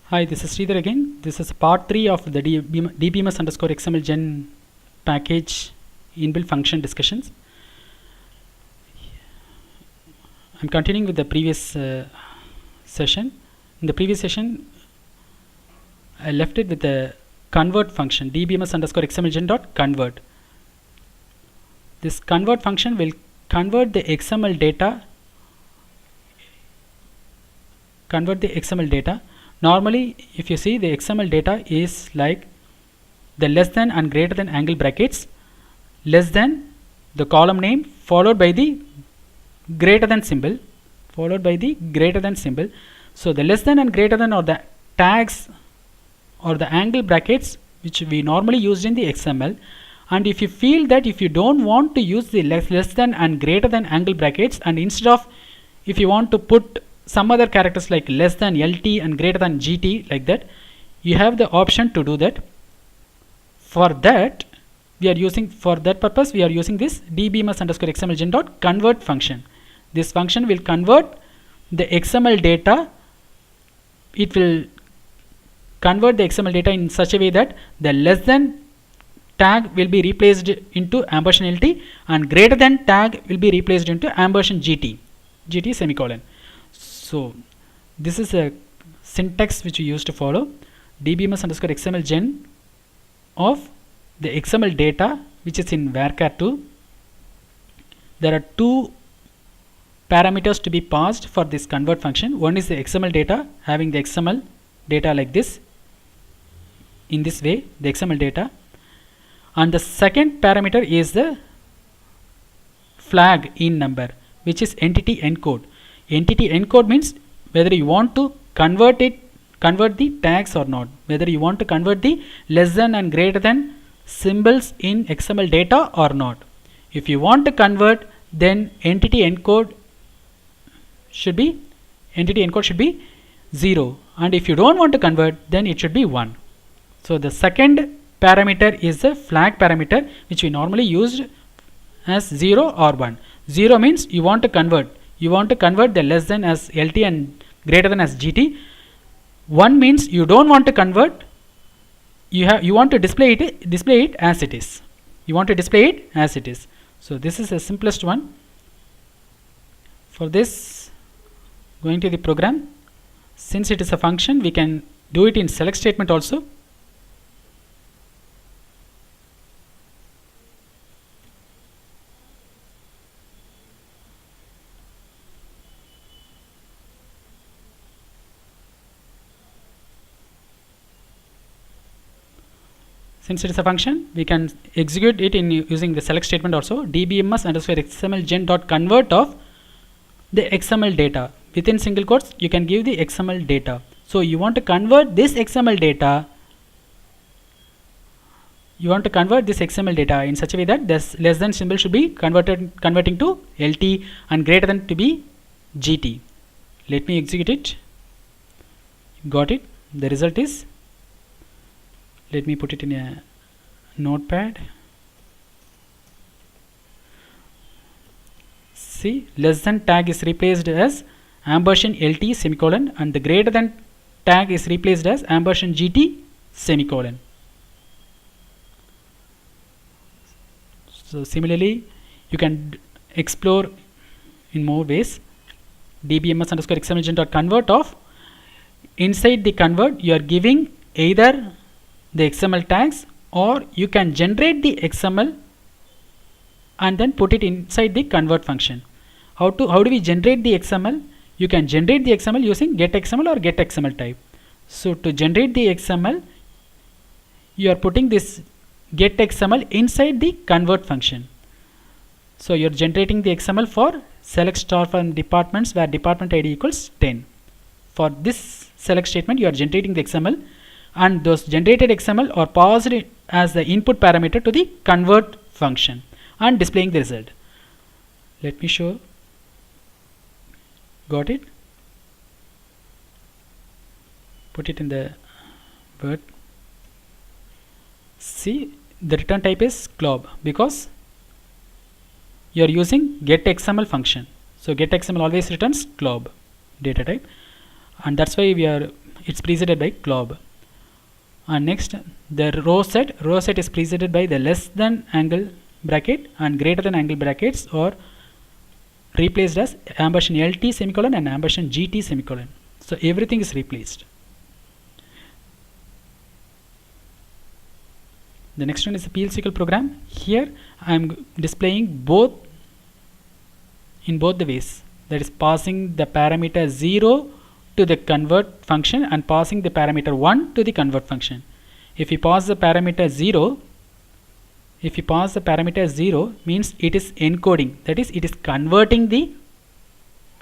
Hi, this is Sridhar again. This is part 3 of the DBMS underscore XMLGEN package inbuilt function discussions. I'm continuing with the previous session. In the previous session, I left it with the convert function, DBMS underscore XMLGEN dot convert. This convert function will convert the XML data. Normally, if you see, the XML data is like the less than and greater than angle brackets, less than the column name followed by the greater than symbol, So the less than and greater than are the tags or the angle brackets which we normally use in the XML. And if you feel that if you don't want to use the less than and greater than angle brackets, and instead of, if you want to put some other characters like less than LT and greater than GT, like that, you have the option to do that. For that, for that purpose we are using this DBMS underscore XMLGEN dot convert function. This function will convert the XML data. It will convert the XML data in such a way that the less than tag will be replaced into ampersand LT and greater than tag will be replaced into ampersand GT semicolon. So this is a syntax which we used to follow. DBMS underscore XMLGEN of the XML data which is in varchar2. There are two parameters to be passed for this convert function. One is the XML data, having the XML data like this, in this way, the XML data, and the second parameter is the flag in number, which is entity encode. Entity encode means whether you want to convert the tags or not, whether you want to convert the less than and greater than symbols in XML data or not. If you want to convert, then entity encode should be 0, and if you don't want to convert, then it should be 1. So the second parameter is the flag parameter, which we normally used as 0 or 1. 0 means you want to convert the less than as LT and greater than as GT. 1 means you don't want to convert, you want to display it as it is. So this is the simplest one. For this, going to the program, since it is a function, we can do it in select statement also. Since it is a function, we can execute it in using the select statement also. DBMS underscore XMLGEN dot convert of the XML data. Within single quotes, you can give the XML data. So you want to convert this XML data. In such a way that this less than symbol should be converting to LT and greater than to be GT. Let me execute it. Got it. The result is, let me put it in a notepad. See, less than tag is replaced as ampersand LT semicolon, and the greater than tag is replaced as ampersand GT semicolon. So similarly, you can explore in more ways. DBMS underscore XMLGEN dot convert of, inside the convert you are giving either the XML tags, or you can generate the XML and then put it inside the convert function. How do we generate the XML? You can generate the XML using getXML or getXML type. So to generate the XML, you are putting this getXML inside the convert function. So you are generating the XML for select star from departments where department ID equals 10. For this select statement, you are generating the XML, and those generated XML are passed as the input parameter to the convert function and displaying the result. Let me show. Got it? Put it in the Word. See, the return type is glob because you are using getXML function. So getXML always returns glob data type, and that's why we are it's preceded by glob. And next, the row set is preceded by the less than angle bracket and greater than angle brackets, or replaced as ampersand LT semicolon and ampersand GT semicolon. So everything is replaced. The next one is a PLSQL program. Here I am displaying both in both the ways, that is passing the parameter 0 to the convert function and passing the parameter 1 to the convert function. If you pass the parameter 0, means it is encoding, that is it is converting the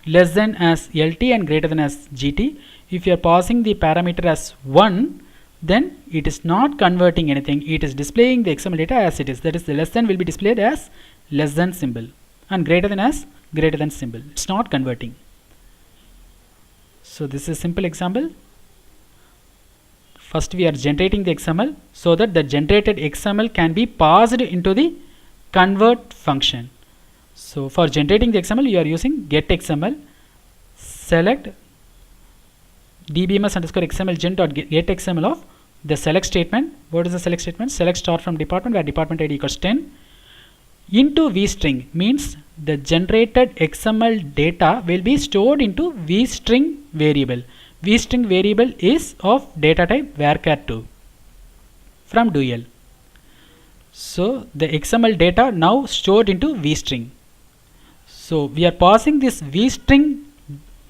less than as LT and greater than as GT. If you are passing the parameter as 1, then it is not converting anything, it is displaying the XML data as it is, that is the less than will be displayed as less than symbol and greater than as greater than symbol. It's not converting. So this is a simple example. First we are generating the XML so that the generated XML can be passed into the convert function. So for generating the XML you are using get XML, select DBMS underscore XMLGEN dot get XML of the select statement. What is the select statement? Select star from department where department ID equals 10 into vstring, means the generated XML data will be stored into vstring variable. Vstring variable is of data type varchar2 from dual. So the XML data now stored into vstring. So we are passing this vstring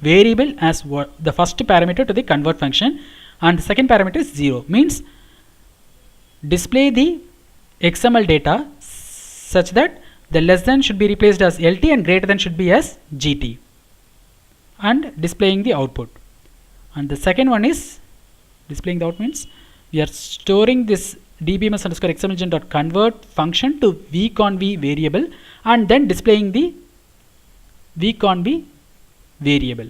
variable as the first parameter to the convert function, and the second parameter is 0, means display the XML data such that the less than should be replaced as LT and greater than should be as GT, and displaying the output. And the second one is displaying the output, means we are storing this DBMS underscore XMLGEN dot convert function to vconv variable and then displaying the vconv variable.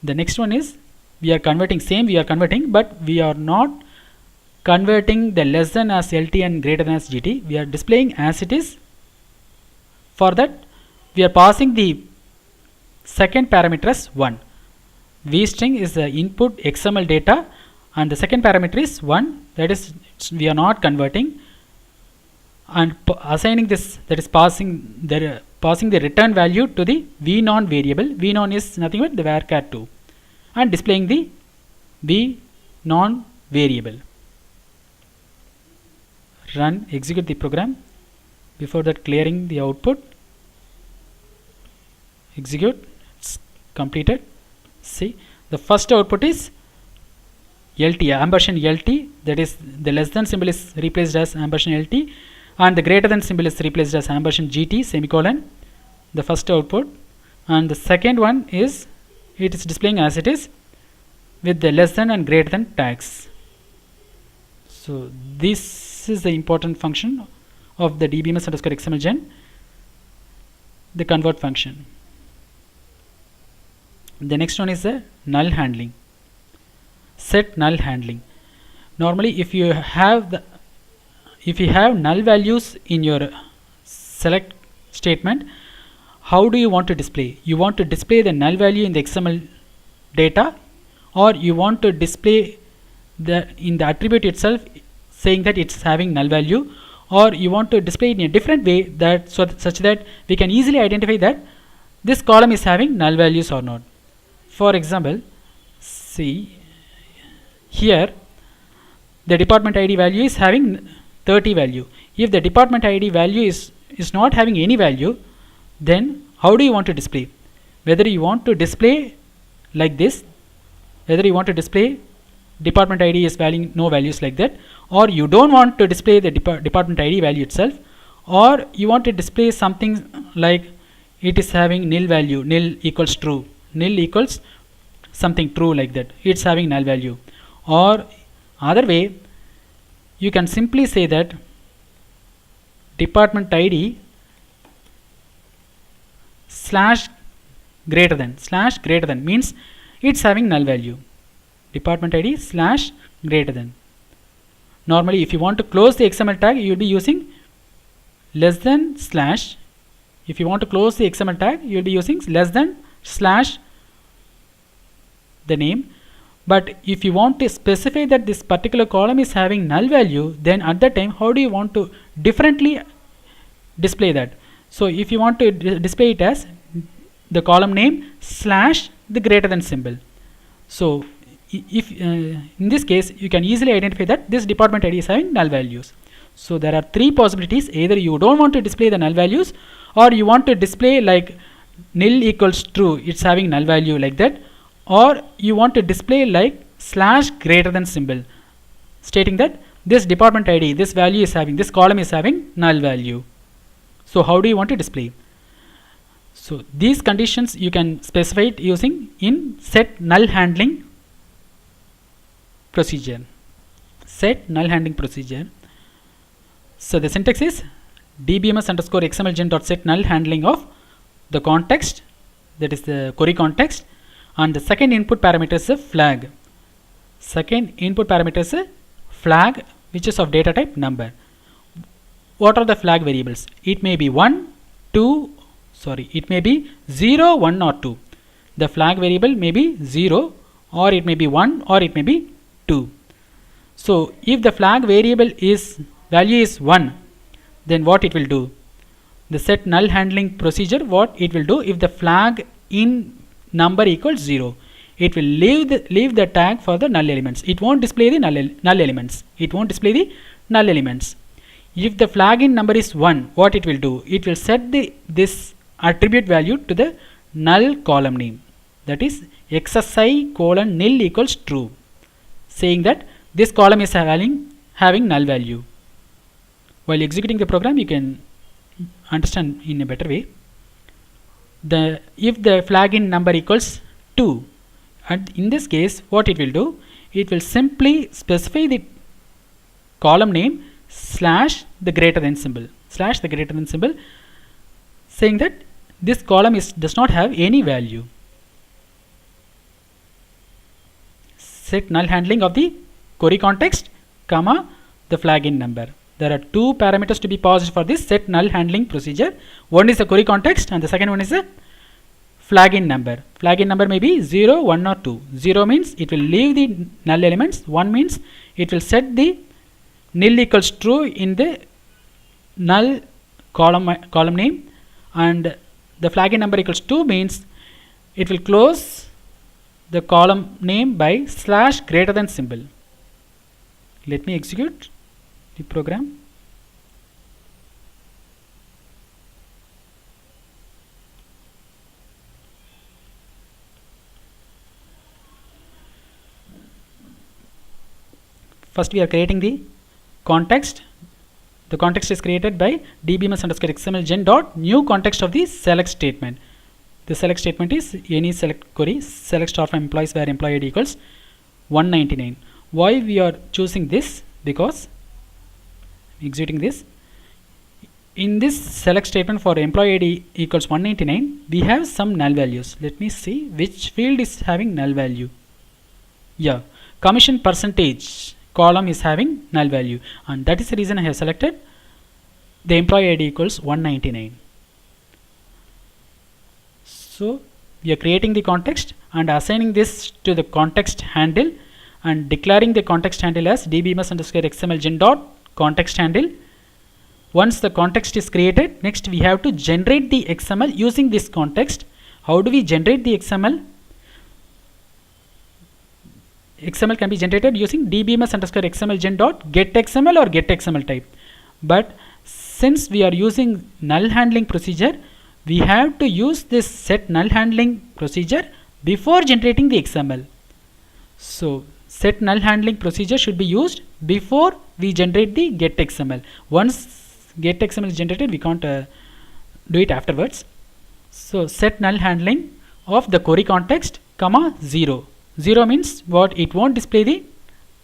The next one is we are converting, but we are not converting the less than as LT and greater than as GT. We are displaying as it is. For that we are passing the second parameter as 1. vstring is the input XML data and the second parameter is 1, that is we are not converting, and assigning this, that is passing the return value to the vnon variable. Vnon is nothing but the varchar2, and displaying the vnon variable. Run, execute the program. Before that, clearing the output. Execute. It's completed. See, the first output is LT, ampersand LT, that is the less than symbol is replaced as ampersand LT and the greater than symbol is replaced as ampersand GT semicolon, the first output. And the second one is it is displaying as it is with the less than and greater than tags. So this is the important function of the DBMS underscore XMLGEN, the convert function. The next one is the null handling. Set null handling. Normally if you have null values in your select statement, how do you want to display? You want to display the null value in the XML data, or you want to display in the attribute itself saying that it's having null value, or you want to display it in a different way that such that we can easily identify that this column is having null values or not. For example, see here the department ID value is having 30 value. If the department ID value is not having any value, then how do you want to display? Whether you want to display like this, whether you want to display department ID is valuing no values like that, or you don't want to display the department ID value itself, or you want to display something like it is having nil value, nil equals true, nil equals something true like that, it's having null value. Or other way, you can simply say that department ID slash greater than means it's having null value. Department ID slash greater than. Normally if you want to close the XML tag, you will be using less than slash. If you want to close the XML tag, you will be using less than slash the name. But if you want to specify that this particular column is having null value, then at that time how do you want to differently display that? So if you want to display it as the column name slash the greater than symbol. So if in this case you can easily identify that this department ID is having null values. So there are three possibilities: either you don't want to display the null values, or you want to display like nil equals true, it's having null value like that, or you want to display like slash greater than symbol stating that this department ID, this value is having, this column is having null value. So how do you want to display? So these conditions you can specify it using in set null handling procedure. Set null handling procedure. So the syntax is DBMS underscore XMLGEN dot set null handling of the context, that is the query context, and the second input parameter is a flag. Second input parameter is a flag which is of data type number. What are the flag variables? It may be 1, 2, it may be 0, 1 or 2. The flag variable may be 0, or it may be 1, or it may be 2. So if the flag variable is value is 1, then what it will do? The set null handling procedure, what it will do, if the flag in number equals 0, it will leave the tag for the null elements. It won't display the null elements. It won't display the null elements. If the flag in number is 1, what it will do? It will set this attribute value to the null column name, that is xsi colon nil equals true, saying that this column is having null value. While executing the program, you can understand in a better way. If the flag in number equals 2, and in this case what it will do, it will simply specify the column name slash the greater than symbol, saying that this column does not have any value. Set null handling of the query context, comma the flag in number. There are two parameters to be passed for this set null handling procedure. One is the query context and the second one is the flag in number. Flag in number may be 0, 1 or 2. 0 means it will leave the null elements. 1 means it will set the nil equals true in the null column name, and the flag in number equals 2 means it will close the column name by slash greater than symbol. Let me execute the program. First we are creating the context. The context is created by DBMS underscore XMLGEN dot new context of the select statement. The select statement is any select query, select star from employees where employee ID equals 199. Why we are choosing this? Because executing this, in this select statement for employee ID equals 199, we have some null values. Let me see which field is having null value. Yeah, commission percentage column is having null value, and that is the reason I have selected the employee ID equals 199. So we are creating the context and assigning this to the context handle and declaring the context handle as DBMS underscore XMLGEN dot context handle. Once the context is created, next we have to generate the XML using this context. How do we generate the XML? XML can be generated using DBMS underscore XMLGEN dot get XML or get XML type. But since we are using null handling procedure, we have to use this set null handling procedure before generating the XML. So set null handling procedure should be used before we generate the get XML. Once get XML is generated, we can't do it afterwards. So set null handling of the query context, comma 0. 0 means what? It won't display the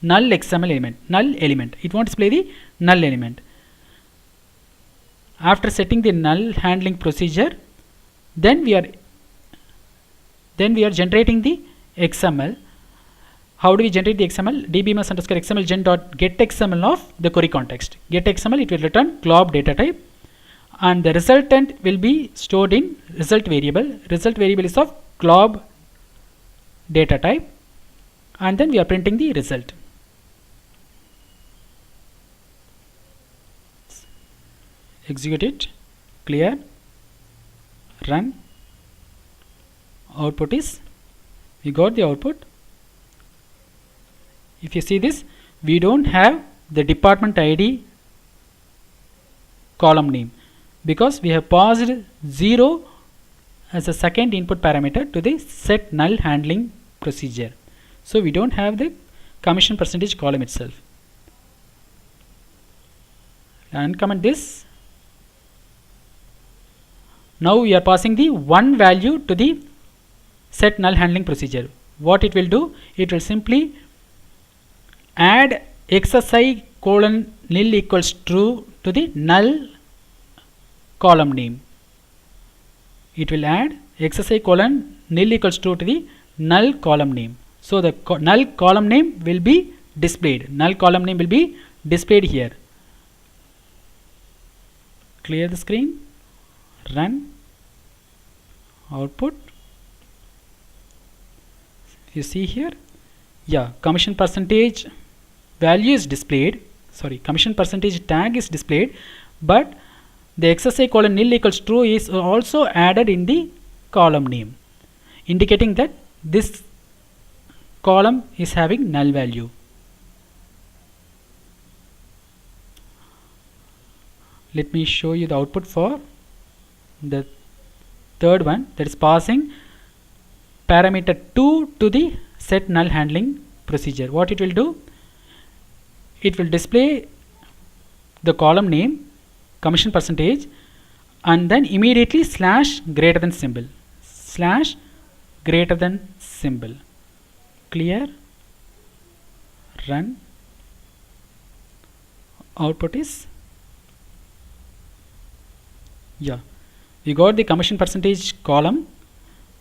null XML element. It won't display the null element. After setting the null handling procedure, then we are generating the XML. How do we generate the XML? DBMS underscore XMLGEN dot get XML of the query context. Get XML, it will return glob data type, and the resultant will be stored in result variable. Result variable is of glob data type, and then we are printing the result. Execute it, clear, run. Output is, we got the output. If you see this, we don't have the department ID column name because we have passed 0 as a second input parameter to the set null handling procedure. So we don't have the commission percentage column itself. Uncomment this. Now we are passing the one value to the set null handling procedure. What it will do? It will simply add XSI colon nil equals true to the null column name. It will add XSI colon nil equals true to the null column name. So the null column name will be displayed. Null column name will be displayed here. Clear the screen. Run. Output. You see here. Yeah, commission percentage value is displayed. Sorry, commission percentage tag is displayed, but the XSI colon nil equals true is also added in the column name, indicating that this column is having null value. Let me show you the output for the third one, that is passing parameter 2 to the set null handling procedure. What it will do? It will display the column name, commission percentage, and then immediately slash greater than symbol. Slash greater than symbol. Clear. Run. Output is, yeah, we got the commission percentage column,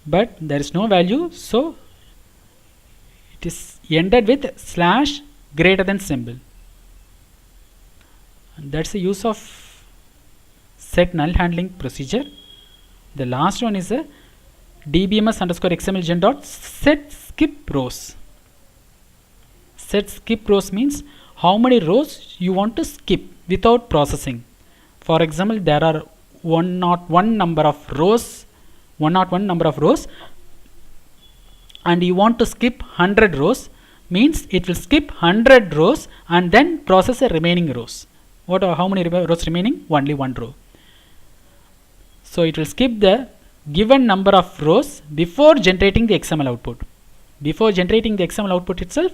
but there is no value, so it is ended with slash greater than symbol. And that's the use of set null handling procedure. The last one is a DBMS underscore XMLGEN dot set skip rows. Set skip rows means how many rows you want to skip without processing. For example, there are 101 number of rows, and you want to skip 100 rows, means it will skip 100 rows and then process the remaining rows. What are how many rows remaining? Only one row. So it will skip the given number of rows before generating the XML output. Before generating the XML output itself,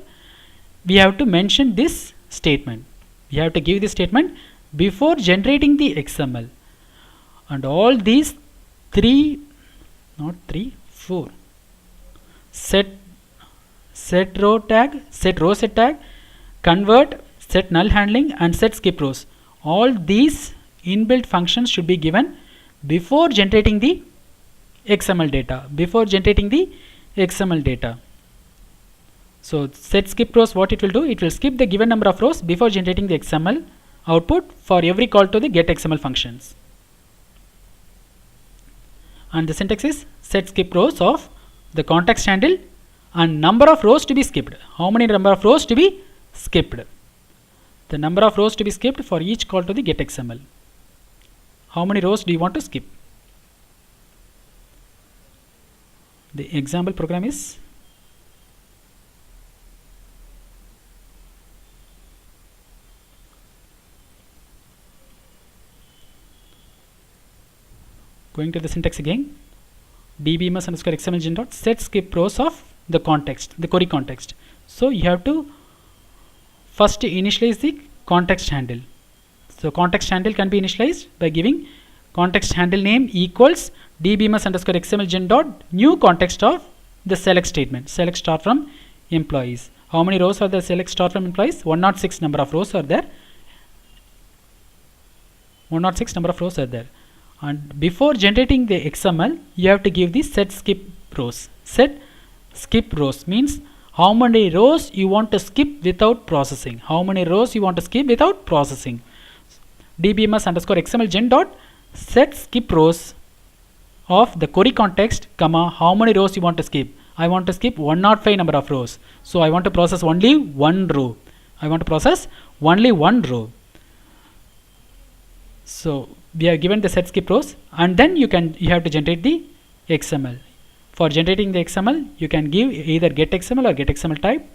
we have to mention this statement. We have to give this statement before generating the XML. And all these four set row tag, set row set tag, convert, set null handling, and set skip rows, all these inbuilt functions should be given before generating the XML data. So set skip rows, what it will do? It will skip the given number of rows before generating the XML output for every call to the get XML functions. And the syntax is set skip rows of the context handle and number of rows to be skipped. How many number of rows to be skipped? The number of rows to be skipped for each call to the get XML. How many rows do you want to skip? The example program is going to the syntax again. DBMS underscore XMLGEN dot set skip rows of the context, the query context. So you have to first initialize the context handle. So context handle can be initialized by giving context handle name equals DBMS underscore XMLGEN dot new context of the select statement. Select start from employees. How many rows are there? Select start from employees. 106 number of rows are there. 106 number of rows are there. And before generating the XML, you have to give the set skip rows. Set skip rows means how many rows you want to skip without processing. How many rows you want to skip without processing. DBMS underscore XMLGEN dot set skip rows of the query context, comma, how many rows you want to skip. I want to skip 105 number of rows. So I want to process only one row. I want to process only one row. So we are given the set skip rows, and then you have to generate the XML. For generating the XML, you can give either get XML or get XML type,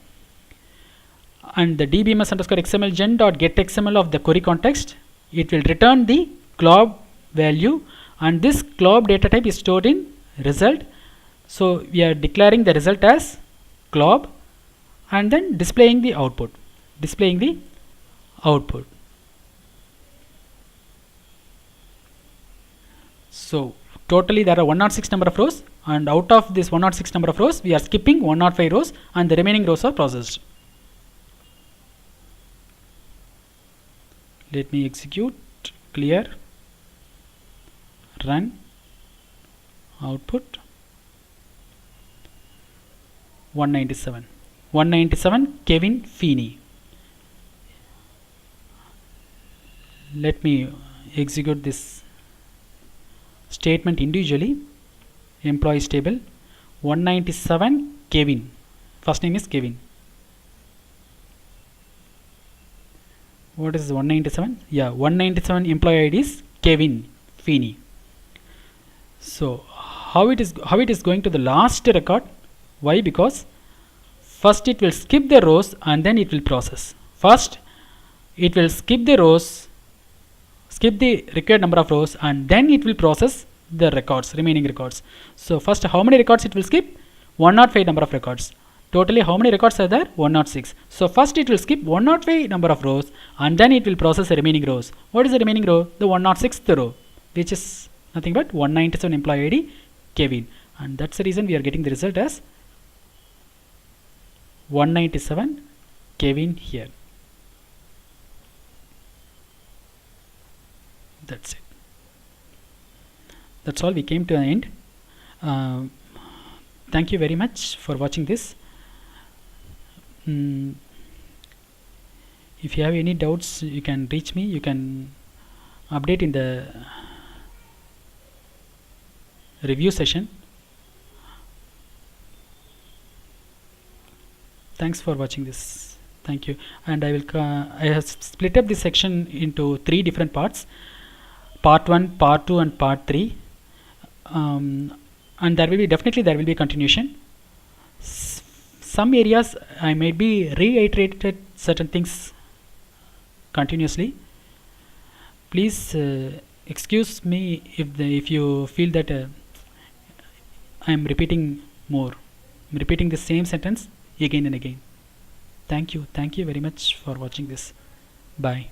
and the DBMS underscore XMLGEN dot get XML of the query context, it will return the glob value, and this glob data type is stored in result. So we are declaring the result as glob and then displaying the output. So totally there are 106 number of rows, and out of this 106 number of rows, we are skipping 105 rows, and the remaining rows are processed. Let me execute, clear, run, output 197 Kevin Feeney. Let me execute this statement individually. Employees table 197 Kevin, first name is Kevin. What is 197? Yeah, 197 employee ID is Kevin Feeney. So how it is going to the last record? Why? Because first it will skip the rows and then it will process. First it will skip the rows, skip the required number of rows, and then it will process the records, remaining records. So first, how many records it will skip? 105 number of records. Totally how many records are there? 106. So first it will skip 105 number of rows, and then it will process the remaining rows. What is the remaining row? The 106th row, which is nothing but 197 employee ID Kevin, and that's the reason we are getting the result as 197 Kevin here. That's it. That's all. We came to an end. Thank you very much for watching this. If you have any doubts, you can reach me. You can update in the review session. Thanks for watching this. Thank you. And I have split up this section into 3 different parts: part 1, part 2, and part 3. And there will be continuation. Some areas I may be reiterated certain things continuously. Please excuse me if you feel that I am repeating the same sentence again and again. Thank you very much for watching this. Bye.